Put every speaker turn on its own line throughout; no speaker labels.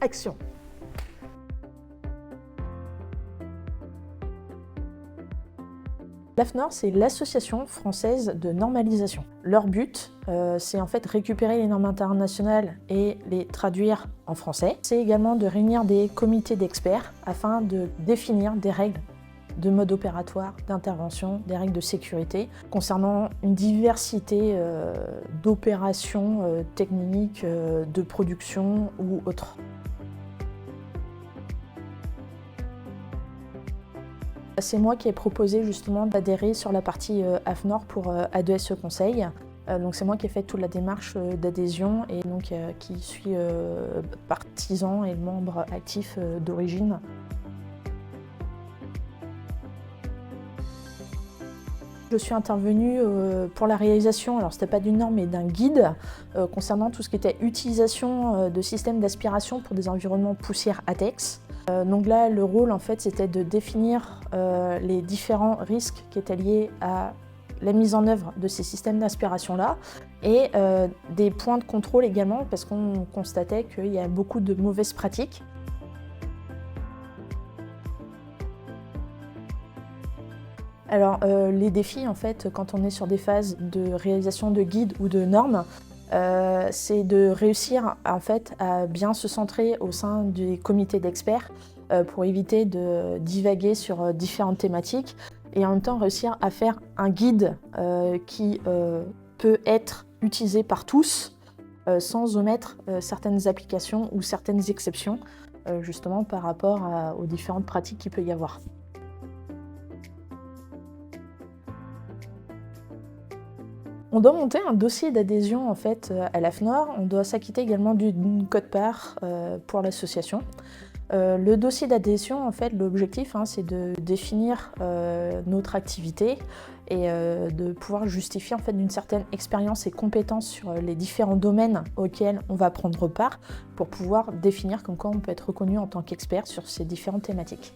action. L'AFNOR, c'est l'Association française de normalisation. Leur but, c'est en fait récupérer les normes internationales et les traduire en français. C'est également de réunir des comités d'experts afin de définir des règles de mode opératoire, d'intervention, des règles de sécurité concernant une diversité d'opérations techniques, de production ou autres. C'est moi qui ai proposé justement d'adhérer sur la partie AFNOR pour A2SE Conseil. Donc c'est moi qui ai fait toute la démarche d'adhésion et donc qui suis partisan et membre actif d'origine. Je suis intervenue pour la réalisation, alors c'était pas d'une norme mais d'un guide concernant tout ce qui était utilisation de systèmes d'aspiration pour des environnements poussière ATEX. Donc là, le rôle en fait, c'était de définir les différents risques qui étaient liés à la mise en œuvre de ces systèmes d'aspiration-là et des points de contrôle également parce qu'on constatait qu'il y a beaucoup de mauvaises pratiques. Alors les défis en fait, quand on est sur des phases de réalisation de guides ou de normes, c'est de réussir en fait, à bien se centrer au sein des comités d'experts pour éviter de divaguer sur différentes thématiques et en même temps réussir à faire un guide qui peut être utilisé par tous sans omettre certaines applications ou certaines exceptions justement par rapport aux différentes pratiques qu'il peut y avoir. On doit monter un dossier d'adhésion en fait, à l'AFNOR. On doit s'acquitter également d'une quote-part pour l'association. Le dossier d'adhésion, en fait, l'objectif, c'est de définir notre activité et de pouvoir justifier en fait, d'une certaine expérience et compétence sur les différents domaines auxquels on va prendre part pour pouvoir définir comme quoi on peut être reconnu en tant qu'expert sur ces différentes thématiques.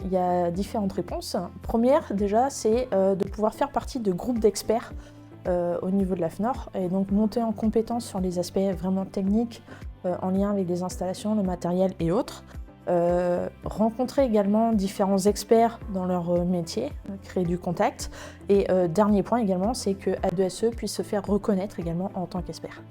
Il y a différentes réponses. Première, déjà, c'est de pouvoir faire partie de groupes d'experts au niveau de l'AFNOR et donc monter en compétence sur les aspects vraiment techniques en lien avec les installations, le matériel et autres. Rencontrer également différents experts dans leur métier, créer du contact. Et dernier point également, c'est que A2SE puisse se faire reconnaître également en tant qu'expert.